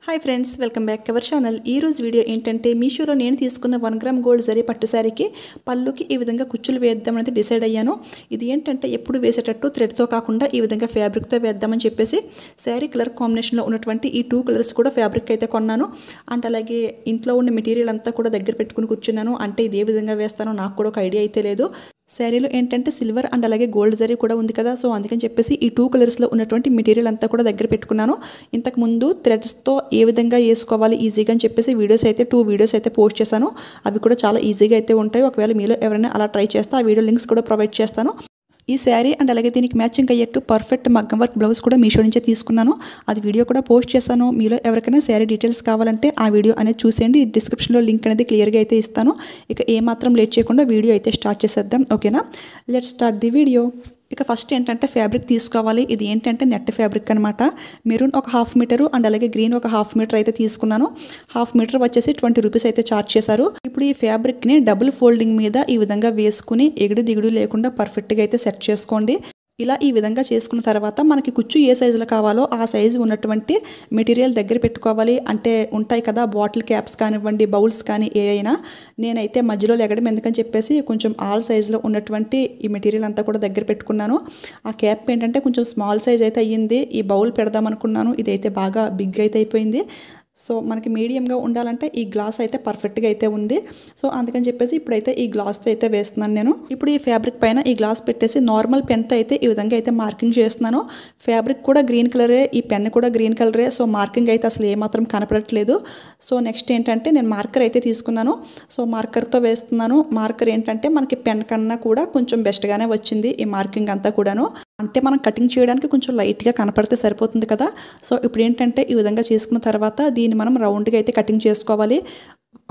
Hi friends, welcome back to our channel. ఈ రోజు video ఏంటంటే మీషోలో నేను తీసుకున్న 1 గ్రామ్ గోల్డ్ జరీ పట్టు శారీకి పళ్ళుకి ఈ విధంగా కుచ్చులు వేద్దామని డిసైడ్ అయ్యాను. ఇది ఏంటంటే ఎప్పుడు వేసేటట్టు థ్రెడ్తో కాకుండా ఈ విధంగా ఫ్యాబ్రిక్తో వేద్దామని చెప్పేసి శారీ కలర్ కాంబినేషన్లో ఉన్నటువంటి ఈ 2 కలర్స్ కూడా ఫ్యాబ్రిక్ అయితే కొన్నాను. అండ్ అలాగే ఇంట్లో ఉన్న మెటీరియల్ అంతా కూడా దగ్గర పెట్టుకుని కూర్చున్నాను. అంటే ఇది ఏ విధంగా వేస్తానో నాకు కూడా ఒక ఐడియా అయితే లేదు. శారీలో ఏంటంటే సిల్వర్ అండ్ అలాగే గోల్డ్ జరీ కూడా ఉంది కదా, సో అందుకని చెప్పేసి ఈ 2 కలర్స్లో ఉన్నటువంటి మెటీరియల్ అంతా కూడా దగ్గర పెట్టుకున్నాను. ఇంతకుముందు థ్రెడ్స్తో ఏ విధంగా వేసుకోవాలి ఈజీగా అని చెప్పేసి వీడియోస్ అయితే 2 వీడియోస్ అయితే పోస్ట్ చేశాను. అవి కూడా చాలా ఈజీగా అయితే ఉంటాయి. ఒకవేళ మీలో ఎవరైనా అలా ట్రై చేస్తే ఆ వీడియో లింక్స్ కూడా ప్రొవైడ్ చేస్తాను. ఈ శారీ అండ్ అలాగే దీనికి మ్యాచింగ్ అయ్యేట్టు పర్ఫెక్ట్ మగ్గం వర్క్ బ్లౌజ్ కూడా మీషో నుంచే తీసుకున్నాను. అది వీడియో కూడా పోస్ట్ చేస్తాను. మీలో ఎవరికైనా శారీ డీటెయిల్స్ కావాలంటే ఆ వీడియో అనేది చూసేయండి. డిస్క్రిప్షన్లో లింక్ అనేది క్లియర్గా అయితే ఇస్తాను. ఇక ఏమాత్రం లేట్ చేయకుండా వీడియో అయితే స్టార్ట్ చేసేద్దాం. ఓకేనా, లెట్స్ స్టార్ట్ ది వీడియో. ఇక ఫస్ట్ ఏంటంటే ఫ్యాబ్రిక్ తీసుకోవాలి. ఇది ఏంటంటే నెట్ ఫ్యాబ్రిక్ అనమాట. మెరూన్ ఒక 1/2 మీటరు అండ్ అలాగే గ్రీన్ ఒక 1/2 మీటర్ అయితే తీసుకున్నాను. 1/2 మీటర్ వచ్చేసి 20 రూపీస్ అయితే ఛార్జ్ చేశారు. ఇప్పుడు ఈ ఫ్యాబ్రిక్ని డబుల్ ఫోల్డింగ్ మీద ఈ విధంగా వేసుకుని ఎగుడు దిగుడు లేకుండా పర్ఫెక్ట్గా అయితే సెట్ చేసుకోండి. ఇలా ఈ విధంగా చేసుకున్న తర్వాత మనకి కుచ్చు ఏ సైజులో కావాలో ఆ సైజు ఉన్నటువంటి మెటీరియల్ దగ్గర పెట్టుకోవాలి. అంటే ఉంటాయి కదా బాటిల్ క్యాప్స్ కానివ్వండి, బౌల్స్ కానీ ఏవైనా. నేనైతే మధ్యలో లెగడం ఎందుకని చెప్పేసి కొంచెం ఆల్ సైజులో ఉన్నటువంటి ఈ మెటీరియల్ అంతా కూడా దగ్గర పెట్టుకున్నాను. ఆ క్యాప్ ఏంటంటే కొంచెం స్మాల్ సైజ్ అయితే అయ్యింది. ఈ బౌల్ పెడదాం అనుకున్నాను, ఇదైతే బాగా బిగ్ అయితే అయిపోయింది. సో మనకి మీడియంగా ఉండాలంటే ఈ గ్లాస్ అయితే పర్ఫెక్ట్గా అయితే ఉంది. సో అందుకని చెప్పేసి ఇప్పుడైతే ఈ గ్లాస్తో అయితే వేస్తున్నాను నేను. ఇప్పుడు ఈ ఫ్యాబ్రిక్ పైన ఈ గ్లాస్ పెట్టేసి నార్మల్ పెన్తో అయితే ఈ విధంగా అయితే మార్కింగ్ చేస్తున్నాను. ఫ్యాబ్రిక్ కూడా గ్రీన్ కలరే, ఈ పెన్ కూడా గ్రీన్ కలరే. సో మార్కింగ్ అయితే అసలు ఏమాత్రం కనపడట్లేదు. సో నెక్స్ట్ ఏంటంటే నేను మార్కర్ అయితే తీసుకున్నాను. సో మార్కర్తో వేస్తున్నాను. మార్కర్ ఏంటంటే మనకి పెన్ కన్నా కూడా కొంచెం బెస్ట్గానే వచ్చింది ఈ మార్కింగ్ అంతా కూడాను. అంటే మనం కటింగ్ చేయడానికి కొంచెం లైట్గా కనపడితే సరిపోతుంది కదా. సో ఇప్పుడు ఏంటంటే ఈ విధంగా చేసుకున్న తర్వాత దీన్ని మనం రౌండ్గా అయితే కటింగ్ చేసుకోవాలి.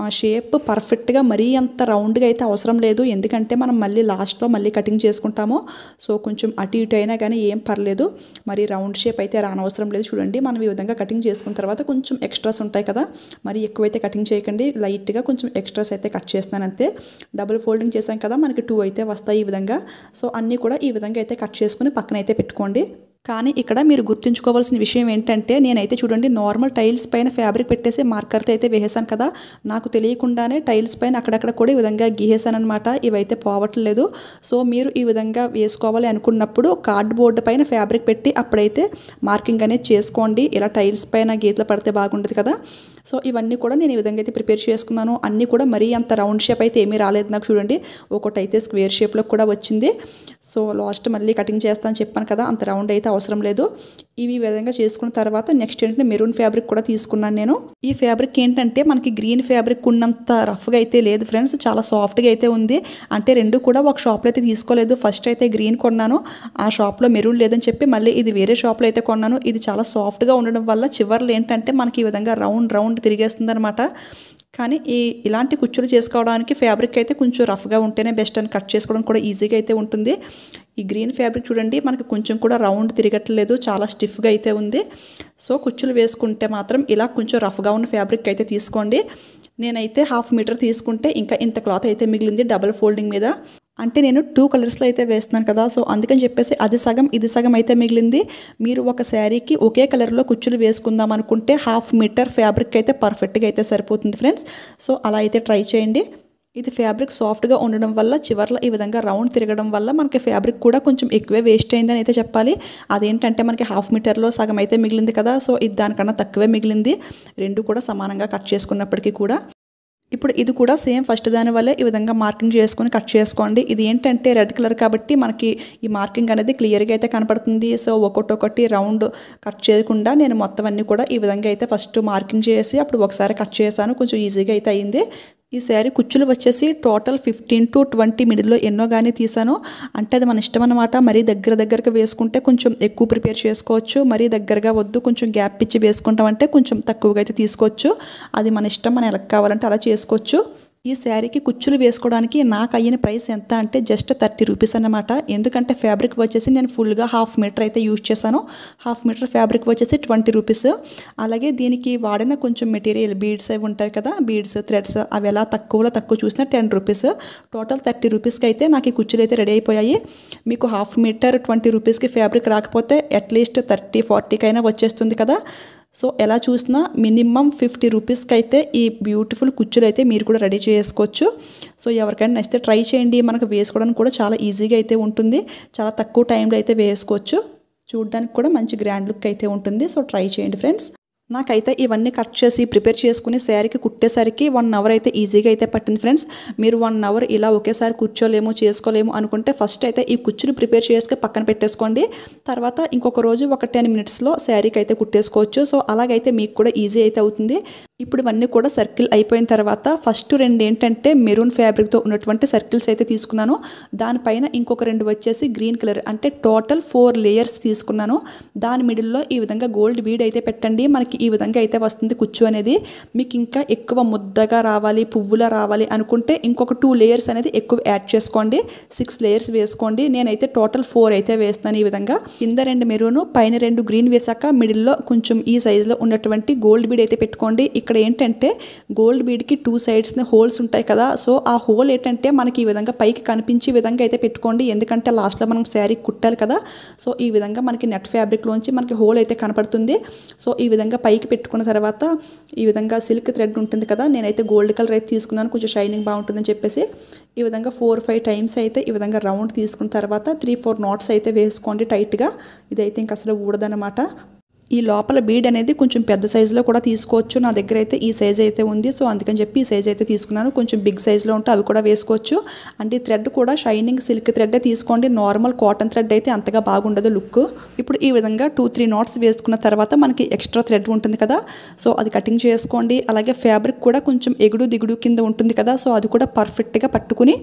ఆ షేప్ పర్ఫెక్ట్గా మరీ అంత రౌండ్గా అయితే అవసరం లేదు, ఎందుకంటే మనం మళ్ళీ లాస్ట్లో మళ్ళీ కటింగ్ చేసుకుంటాము. సో కొంచెం అటు ఇటు అయినా కానీ ఏం పర్లేదు, మరి రౌండ్ షేప్ అయితే రానవసరం లేదు. చూడండి, మనం ఈ విధంగా కటింగ్ చేసుకున్న తర్వాత కొంచెం ఎక్స్ట్రాస్ ఉంటాయి కదా, మరి ఎక్కువైతే కటింగ్ చేయకండి. లైట్గా కొంచెం ఎక్స్ట్రాస్ అయితే కట్ చేస్తాను అంతే. డబుల్ ఫోల్డింగ్ చేసాం కదా, మనకి 2 అయితే వస్తాయి ఈ విధంగా. సో అన్నీ కూడా ఈ విధంగా అయితే కట్ చేసుకుని పక్కన అయితే పెట్టుకోండి. కానీ ఇక్కడ మీరు గుర్తుంచుకోవాల్సిన విషయం ఏంటంటే నేనైతే చూడండి నార్మల్ టైల్స్ పైన ఫ్యాబ్రిక్ పెట్టేసి మార్కర్తో అయితే వేసేసాను కదా, నాకు తెలియకుండానే టైల్స్ పైన అక్కడక్కడ కూడా ఈ విధంగా గీసేసాను అనమాట. ఇవైతే పోవట్లేదు. సో మీరు ఈ విధంగా వేసుకోవాలి అనుకున్నప్పుడు కార్డ్బోర్డ్ పైన ఫ్యాబ్రిక్ పెట్టి అప్పుడైతే మార్కింగ్ అనేది చేసుకోండి. ఇలా టైల్స్ పైన గీతలు పడితే బాగుంటుంది కదా. సో ఇవన్నీ కూడా నేను ఈ విధంగా అయితే ప్రిపేర్ చేసుకున్నాను. అన్నీ కూడా మరీ అంత రౌండ్ షేప్ అయితే ఏమీ రాలేదు నాకు. చూడండి, ఒకటి అయితే స్క్వేర్ షేప్లో కూడా వచ్చింది. సో లాస్ట్ మళ్ళీ కటింగ్ చేస్తాను చెప్పాను కదా, అంత రౌండ్ అయితే అవసరం లేదు. ఇవి విధంగా చేసుకున్న తర్వాత నెక్స్ట్ ఏంటంటే మెరూన్ ఫ్యాబ్రిక్ కూడా తీసుకున్నాను నేను. ఈ ఫ్యాబ్రిక్ ఏంటంటే మనకి గ్రీన్ ఫ్యాబ్రిక్ ఉన్నంత రఫ్గా అయితే లేదు ఫ్రెండ్స్, చాలా సాఫ్ట్గా అయితే ఉంది. అంటే రెండు కూడా ఒక షాప్లో అయితే తీసుకోలేదు. ఫస్ట్ అయితే గ్రీన్ కొన్నాను, ఆ షాప్లో మెరూన్ లేదని చెప్పి మళ్ళీ ఇది వేరే షాప్లో అయితే కొన్నాను. ఇది చాలా సాఫ్ట్గా ఉండడం వల్ల చివర్లు ఏంటంటే మనకి ఈ విధంగా రౌండ్ తిరిగేస్తుంది అనమాట. కానీ ఇలాంటి కుచ్చులు చేసుకోవడానికి ఫ్యాబ్రిక్ అయితే కొంచెం రఫ్గా ఉంటేనే బెస్ట్, అని కట్ చేసుకోవడం కూడా ఈజీగా అయితే ఉంటుంది. ఈ గ్రీన్ ఫ్యాబ్రిక్ చూడండి మనకి కొంచెం కూడా రౌండ్ తిరగట్లేదు, చాలా స్టిఫ్గా అయితే ఉంది. సో కుచ్చులు వేసుకుంటే మాత్రం ఇలా కొంచెం రఫ్గా ఉన్న ఫ్యాబ్రిక్ అయితే తీసుకోండి. నేనైతే 1/2 మీటర్ తీసుకుంటే ఇంకా ఇంత క్లాత్ అయితే మిగిలింది డబుల్ ఫోల్డింగ్ మీద. అంటే నేను 2 కలర్స్లో అయితే వేస్తున్నాను కదా, సో అందుకని చెప్పేసి అది సగం ఇది సగం అయితే మిగిలింది. మీరు ఒక శారీకి ఒకే కలర్లో కుచ్చులు వేసుకుందాం అనుకుంటే 1/2 మీటర్ ఫ్యాబ్రిక్ అయితే పర్ఫెక్ట్గా అయితే సరిపోతుంది ఫ్రెండ్స్. సో అలా అయితే ట్రై చేయండి. ఇది ఫ్యాబ్రిక్ సాఫ్ట్గా ఉండడం వల్ల చివర్లో ఈ విధంగా రౌండ్ తిరగడం వల్ల మనకి ఫ్యాబ్రిక్ కూడా కొంచెం ఎక్కువే వేస్ట్ అయిందని అయితే చెప్పాలి. అదేంటంటే మనకి 1/2 మీటర్లో సగం అయితే మిగిలింది కదా, సో ఇది దానికన్నా తక్కువే మిగిలింది. రెండు కూడా సమానంగా కట్ చేసుకున్నప్పటికీ కూడా. ఇప్పుడు ఇది కూడా సేమ్ ఫస్ట్ దాని వల్లే ఈ విధంగా మార్కింగ్ చేసుకొని కట్ చేసుకోండి. ఇది ఏంటంటే రెడ్ కలర్ కాబట్టి మనకి ఈ మార్కింగ్ అనేది క్లియర్గా అయితే కనపడుతుంది. సో ఒక్కొక్కటి రౌండ్ కట్ చేయకుండా నేను మొత్తం అన్నీ కూడా ఈ విధంగా అయితే ఫస్ట్ మార్కింగ్ చేసి అప్పుడు ఒకసారి కట్ చేశాను. కొంచెం ఈజీగా అయితే అయింది. ఈ శారీ కుచ్చులు వచ్చేసి టోటల్ 15 to 20 మిడిల్లో ఎన్నో కానీ తీసాను. అంటే అది మన ఇష్టం అనమాట. మరీ దగ్గరగా వేసుకుంటే కొంచెం ఎక్కువ ప్రిపేర్ చేసుకోవచ్చు, మరీ దగ్గరగా వద్దు కొంచెం గ్యాప్ ఇచ్చి వేసుకుంటామంటే కొంచెం తక్కువగా అయితే తీసుకోవచ్చు. అది మన ఇష్టం, మనం ఎలా కావాలంటే అలా చేసుకోవచ్చు. ఈ శారీకి కుచ్చులు వేసుకోవడానికి నాకు అయిన ప్రైస్ ఎంత అంటే జస్ట్ 30 రూపీస్ అన్నమాట. ఎందుకంటే ఫ్యాబ్రిక్ వచ్చేసి నేను ఫుల్గా 1/2 మీటర్ అయితే యూజ్ చేశాను. 1/2 మీటర్ ఫ్యాబ్రిక్ వచ్చేసి 20 రూపీస్. అలాగే దీనికి వాడిన కొంచెం మెటీరియల్ బీడ్స్ అవి ఉంటాయి కదా, బీడ్స్ థ్రెడ్స్ అవి ఎలా తక్కువ చూసినా 10 రూపీస్. టోటల్ 30 రూపీస్కి అయితే నాకు ఈ కుచ్చులు అయితే రెడీ అయిపోయాయి. మీకు 1/2 మీటర్ 20 రూపీస్కి ఫ్యాబ్రిక్ రాకపోతే అట్లీస్ట్ 30-40కైనా వచ్చేస్తుంది కదా. సో ఎలా చూసినా మినిమం 50 రూపీస్కి అయితే ఈ బ్యూటిఫుల్ కుచ్చులు అయితే మీరు కూడా రెడీ చేసుకోవచ్చు. సో ఎవరికైనా నచ్చితే ట్రై చేయండి. మనకు వేసుకోవడానికి కూడా చాలా ఈజీగా అయితే ఉంటుంది. చాలా తక్కువ టైంలో అయితే వేసుకోవచ్చు. చూడడానికి కూడా మంచి గ్రాండ్ లుక్ అయితే ఉంటుంది. సో ట్రై చేయండి ఫ్రెండ్స్. నాకైతే ఇవన్నీ కట్ చేసి ప్రిపేర్ చేసుకుని శారీకి కుట్టేసరికి 1 అవర్ అయితే ఈజీగా అయితే పట్టింది ఫ్రెండ్స్. మీరు 1 అవర్ ఇలా ఒకేసారి కూర్చోలేము చేసుకోలేము అనుకుంటే ఫస్ట్ అయితే ఈ కుచ్చులు ప్రిపేర్ చేసుకుని పక్కన పెట్టేసుకోండి. తర్వాత ఇంకొక రోజు ఒక 10 మినిట్స్లో శారీకి అయితే కుట్టేసుకోవచ్చు. సో అలాగైతే మీకు కూడా ఈజీ అయితే అవుతుంది. ఇప్పుడు ఇవన్నీ కూడా సర్కిల్ అయిపోయిన తర్వాత ఫస్ట్ 2 ఏంటంటే మెరూన్ ఫ్యాబ్రిక్తో ఉన్నటువంటి సర్కిల్స్ అయితే తీసుకున్నాను. దానిపైన ఇంకొక 2 వచ్చేసి గ్రీన్ కలర్, అంటే టోటల్ 4 లేయర్స్ తీసుకున్నాను. దాని మిడిల్లో ఈ విధంగా గోల్డ్ బీడ్ అయితే పెట్టండి. మనకి ఈ విధంగా అయితే వస్తుంది కుచ్చు అనేది. మీకు ఇంకా ఎక్కువ ముద్దగా రావాలి, పువ్వులా రావాలి అనుకుంటే ఇంకొక 2 లేయర్స్ అనేది ఎక్కువ యాడ్ చేసుకోండి. 6 లేయర్స్ వేసుకోండి. నేనైతే టోటల్ 4 అయితే వేస్తున్నాను. ఈ విధంగా కింద 2 మెరూన్, పైన 2 గ్రీన్ వేసాక మిడిల్లో కొంచెం ఈ సైజులో ఉన్నటువంటి గోల్డ్ బీడ్ అయితే పెట్టుకోండి. ఇక్కడ ఏంటంటే గోల్డ్ బీడ్కి 2 సైడ్స్ని హోల్స్ ఉంటాయి కదా. సో ఆ హోల్ ఏంటంటే మనకి ఈ విధంగా పైకి కనిపించే విధంగా అయితే పెట్టుకోండి. ఎందుకంటే లాస్ట్లో మనం శారీ కుట్టాలి కదా. సో ఈ విధంగా మనకి నెట్ ఫ్యాబ్రిక్లోంచి మనకి హోల్ అయితే కనపడుతుంది. సో ఈ విధంగా పైకి పెట్టుకున్న తర్వాత ఈ విధంగా సిల్క్ థ్రెడ్ ఉంటుంది కదా, నేనైతే గోల్డ్ కలర్ అయితే తీసుకున్నాను. కొంచెం షైనింగ్ బాగుంటుందని చెప్పేసి ఈ విధంగా 4-5 టైమ్స్ అయితే ఈ విధంగా రౌండ్ తీసుకున్న తర్వాత 3-4 నాట్స్ అయితే వేసుకోండి టైట్గా. ఇదైతే ఇంక అసలు ఊడదనమాట. ఈ లోపల బీడ్ అనేది కొంచెం పెద్ద సైజులో కూడా తీసుకోవచ్చు. నా దగ్గర అయితే ఈ సైజ్ అయితే ఉంది. సో అందుకని చెప్పి ఈ సైజ్ అయితే తీసుకున్నాను. కొంచెం బిగ్ సైజులో ఉంటే అవి కూడా వేసుకోవచ్చు. అంటే ఈ థ్రెడ్ కూడా షైనింగ్ సిల్క్ థ్రెడ్ తీసుకోండి. నార్మల్ కాటన్ థ్రెడ్ అయితే అంతగా బాగుండదు లుక్. ఇప్పుడు ఈ విధంగా 2-3 నాట్స్ వేసుకున్న తర్వాత మనకి ఎక్స్ట్రా థ్రెడ్ ఉంటుంది కదా, సో అది కటింగ్ చేసుకోండి. అలాగే ఫ్యాబ్రిక్ కూడా కొంచెం ఎగుడు దిగుడు కింద ఉంటుంది కదా, సో అది కూడా పర్ఫెక్ట్గా పట్టుకుని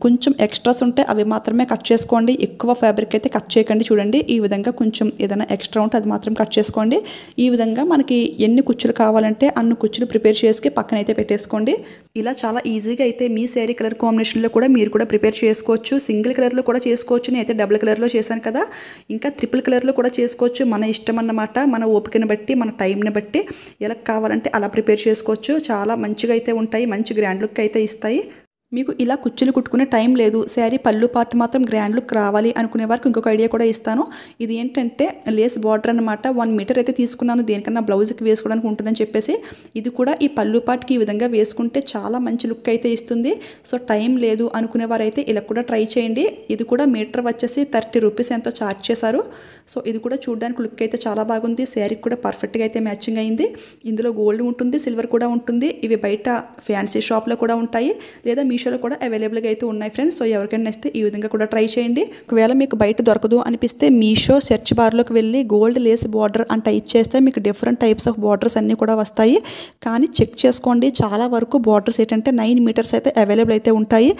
కొంచెం ఎక్స్ట్రాస్ ఉంటే అవి మాత్రమే కట్ చేసుకోండి. ఎక్కువ ఫ్యాబ్రిక్ అయితే కట్ చేయకండి. చూడండి ఈ విధంగా కొంచెం ఏదైనా ఎక్స్ట్రా ఉంటే అది మాత్రం కట్ చేసుకోండి. ఈ విధంగా మనకి ఎన్ని కుచ్చులు కావాలంటే అన్ని కుచ్చులు ప్రిపేర్ చేసి పక్కన అయితే పెట్టేసుకోండి. ఇలా చాలా ఈజీగా అయితే మీ శారీ కలర్ కాంబినేషన్లో కూడా మీరు కూడా ప్రిపేర్ చేసుకోవచ్చు. సింగిల్ కలర్లో కూడా చేసుకోవచ్చు. నేనైతే డబుల్ కలర్లో చేశాను కదా, ఇంకా ట్రిపుల్ కలర్లో కూడా చేసుకోవచ్చు. మన ఇష్టం అన్నమాట. మన ఓపికను బట్టి, మన టైంని బట్టి ఎలా కావాలంటే అలా ప్రిపేర్ చేసుకోవచ్చు. చాలా మంచిగా అయితే ఉంటాయి. మంచి గ్రాండ్ లుక్ అయితే ఇస్తాయి. మీకు ఇలా కుచ్చులు కుట్టుకునే టైం లేదు, శారీ పళ్ళు పార్ట్ మాత్రం గ్రాండ్ లుక్ రావాలి అనుకునే వారికి ఇంకొక ఐడియా కూడా ఇస్తాను. ఇది ఏంటంటే లేస్ బార్డర్ అనమాట. 1 మీటర్ అయితే తీసుకున్నాను. దేనికన్నా బ్లౌజ్కి వేసుకోవడానికి ఉంటుందని చెప్పేసి ఇది కూడా ఈ పళ్ళు పార్ట్కి ఈ విధంగా వేసుకుంటే చాలా మంచి లుక్ అయితే ఇస్తుంది. సో టైం లేదు అనుకునే వారైతే ఇలా కూడా ట్రై చేయండి. ఇది కూడా మీటర్ వచ్చేసి 30 రూపీస్ ఎంతో ఛార్జ్ చేశారు. సో ఇది కూడా చూడడానికి లుక్ అయితే చాలా బాగుంది. శారీకి కూడా పర్ఫెక్ట్గా అయితే మ్యాచింగ్ అయింది. ఇందులో గోల్డ్ ఉంటుంది, సిల్వర్ కూడా ఉంటుంది. ఇవి బయట ఫ్యాన్సీ షాప్లో కూడా ఉంటాయి, లేదా మీషోలో కూడా అవైలబుల్గా అయితే ఉన్నాయి ఫ్రెండ్స్. సో ఎవరికైనా నచ్చితే ఈ విధంగా కూడా ట్రై చేయండి. ఒకవేళ మీకు బయట దొరకదు అనిపిస్తే మీషో సెర్చ్ బార్లోకి వెళ్ళి గోల్డ్ లేస్ బార్డర్ అని టైప్ చేస్తే మీకు డిఫరెంట్ టైప్స్ ఆఫ్ బార్డర్స్ అన్నీ కూడా వస్తాయి. కానీ చెక్ చేసుకోండి, చాలా వరకు బార్డర్స్ ఏంటంటే 9 మీటర్స్ అయితే అవైలబుల్ అయితే ఉంటాయి.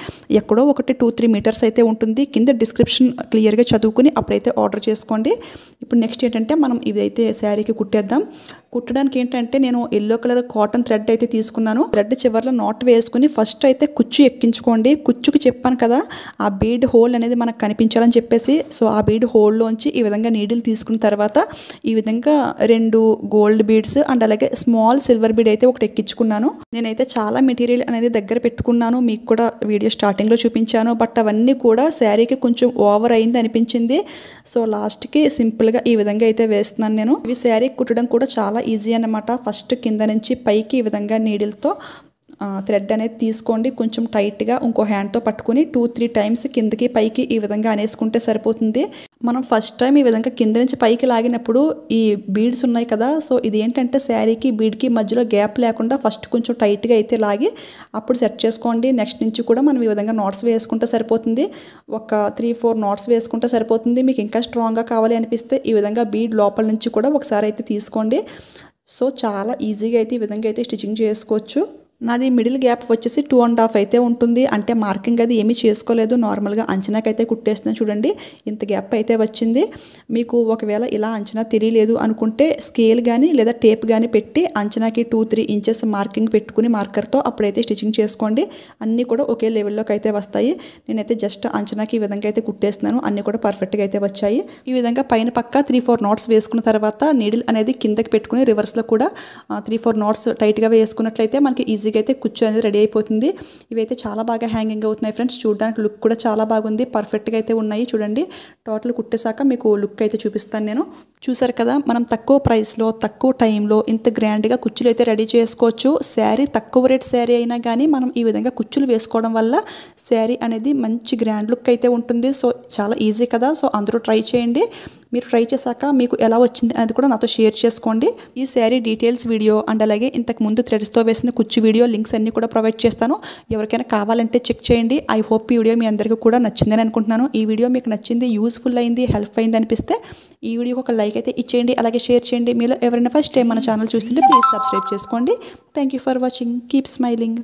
ఎక్కడో ఒకటి 2-3 మీటర్స్ అయితే ఉంటుంది. కింద డిస్క్రిప్షన్ క్లియర్గా చదువుకుని అప్పుడైతే ఆర్డర్ చేసుకోండి. ఇప్పుడు నెక్స్ట్ ఏంటంటే మనం ఇదైతే శారీకి కుట్టేద్దాం. కుట్టడానికి ఏంటంటే నేను ఎల్లో కలర్ కాటన్ థ్రెడ్ అయితే తీసుకున్నాను. థ్రెడ్ చివర్లో నాట్ వేసుకుని ఫస్ట్ అయితే కుచ్చు ఎక్కించుకోండి. కుచ్చుకి చెప్పాను కదా ఆ బీడ్ హోల్ అనేది మనకు కనిపించాలని చెప్పేసి, సో ఆ బీడ్ హోల్లోంచి ఈ విధంగా నీడిల్ తీసుకున్న తర్వాత ఈ విధంగా 2 గోల్డ్ బీడ్స్ అండ్ అలాగే స్మాల్ సిల్వర్ బీడ్ అయితే ఒకటి ఎక్కించుకున్నాను. నేనైతే చాలా మెటీరియల్ అనేది దగ్గర పెట్టుకున్నాను. మీకు కూడా వీడియో స్టార్టింగ్లో చూపించాను. బట్ అవన్నీ కూడా శారీకి కొంచెం ఓవర్ అయింది అనిపించింది. సో లాస్ట్కి సింపుల్గా ఈ విధంగా అయితే వేస్తున్నాను నేను. ఇవి శారీ కుట్టడం కూడా చాలా ఈజీ అన్నమాట. ఫస్ట్ కింద నుంచి పైకి ఈ విధంగా నీడిల్తో థ్రెడ్ అనేది తీసుకోండి. కొంచెం టైట్గా ఇంకో హ్యాండ్తో పట్టుకుని 2-3 టైమ్స్ కిందకి పైకి ఈ విధంగా అనేసుకుంటే సరిపోతుంది. మనం ఫస్ట్ టైం ఈ విధంగా కింద నుంచి పైకి లాగినప్పుడు ఈ బీడ్స్ ఉన్నాయి కదా, సో ఇది ఏంటంటే శారీకి బీడ్కి మధ్యలో గ్యాప్ లేకుండా ఫస్ట్ కొంచెం టైట్గా అయితే లాగి అప్పుడు సెట్ చేసుకోండి. నెక్స్ట్ నుంచి కూడా మనం ఈ విధంగా నాట్స్ వేసుకుంటే సరిపోతుంది. ఒక 3-4 నాట్స్ వేసుకుంటే సరిపోతుంది. మీకు ఇంకా స్ట్రాంగ్గా కావాలి అనిపిస్తే ఈ విధంగా బీడ్ లోపల నుంచి కూడా ఒకసారి అయితే తీసుకోండి. సో చాలా ఈజీగా అయితే ఈ విధంగా అయితే స్టిచ్చింగ్ చేసుకోవచ్చు. నాది మిడిల్ గ్యాప్ వచ్చేసి 2.5 అయితే ఉంటుంది. అంటే మార్కింగ్ అది ఏమీ చేసుకోలేదు, నార్మల్గా అంచనాకైతే కుట్టేస్తున్నాను. చూడండి ఇంత గ్యాప్ అయితే వచ్చింది. మీకు ఒకవేళ ఇలా అంచనా తెలియలేదు అనుకుంటే స్కేల్ కానీ లేదా టేప్ కానీ పెట్టి అంచనాకి 2-3 ఇంచెస్ మార్కింగ్ పెట్టుకుని మార్కర్తో అప్పుడైతే స్టిచ్చింగ్ చేసుకోండి. అన్నీ కూడా ఒకే లెవెల్లోకి అయితే వస్తాయి. నేనైతే జస్ట్ అంచనాకి ఈ విధంగా అయితే కుట్టేస్తున్నాను. అన్నీ కూడా పర్ఫెక్ట్గా అయితే వచ్చాయి. ఈ విధంగా పైన పక్క 3-4 నాట్స్ వేసుకున్న తర్వాత నీడిల్ అనేది కిందకి పెట్టుకుని రివర్స్లో కూడా 3-4 నాట్స్ టైట్గా వేసుకున్నట్లయితే మనకి ఈజీ ఈజీగా అయితే కుచ్చు అనేది రెడీ అయిపోతుంది. ఇవైతే చాలా బాగా హ్యాంగింగ్ అవుతున్నాయి ఫ్రెండ్స్. చూడడానికి లుక్ కూడా చాలా బాగుంది, పర్ఫెక్ట్గా అయితే ఉన్నాయి. చూడండి టోటల్ కుట్టేశాక మీకు లుక్ అయితే చూపిస్తాను నేను. చూసారు కదా, మనం తక్కువ ప్రైస్లో తక్కువ టైంలో ఇంత గ్రాండ్గా కుచ్చులు అయితే రెడీ చేసుకోవచ్చు. శారీ తక్కువ రేట్ శారీ అయినా కానీ మనం ఈ విధంగా కుచ్చులు వేసుకోవడం వల్ల శారీ అనేది మంచి గ్రాండ్ లుక్ అయితే ఉంటుంది. సో చాలా ఈజీ కదా, సో అందరూ ట్రై చేయండి. మీరు ట్రై చేశాక మీకు ఎలా వచ్చింది అనేది కూడా నాతో షేర్ చేసుకోండి. ఈ శారీ డీటెయిల్స్ వీడియో అండ్ అలాగే ఇంతకు ముందు థ్రెడ్స్తో వేసిన కుచ్చు వీడియో లింక్స్ అన్నీ కూడా ప్రొవైడ్ చేస్తాను. ఎవరికైనా కావాలంటే చెక్ చేయండి. ఐ హోప్ ఈ వీడియో మీ అందరికీ కూడా నచ్చిందని అనుకుంటున్నాను. ఈ వీడియో మీకు నచ్చింది, యూస్ఫుల్ అయింది, హెల్ప్ అయింది అనిపిస్తే ఈ వీడియోకి ఒక లైక్ అయితే ఇచ్చేయండి, అలాగే షేర్ చేయండి. మీలో ఎవరైనా ఫస్ట్ టైం మన ఛానల్ చూస్తుంటే ప్లీజ్ సబ్స్క్రైబ్ చేసుకోండి. Thank you for watching. Keep smiling.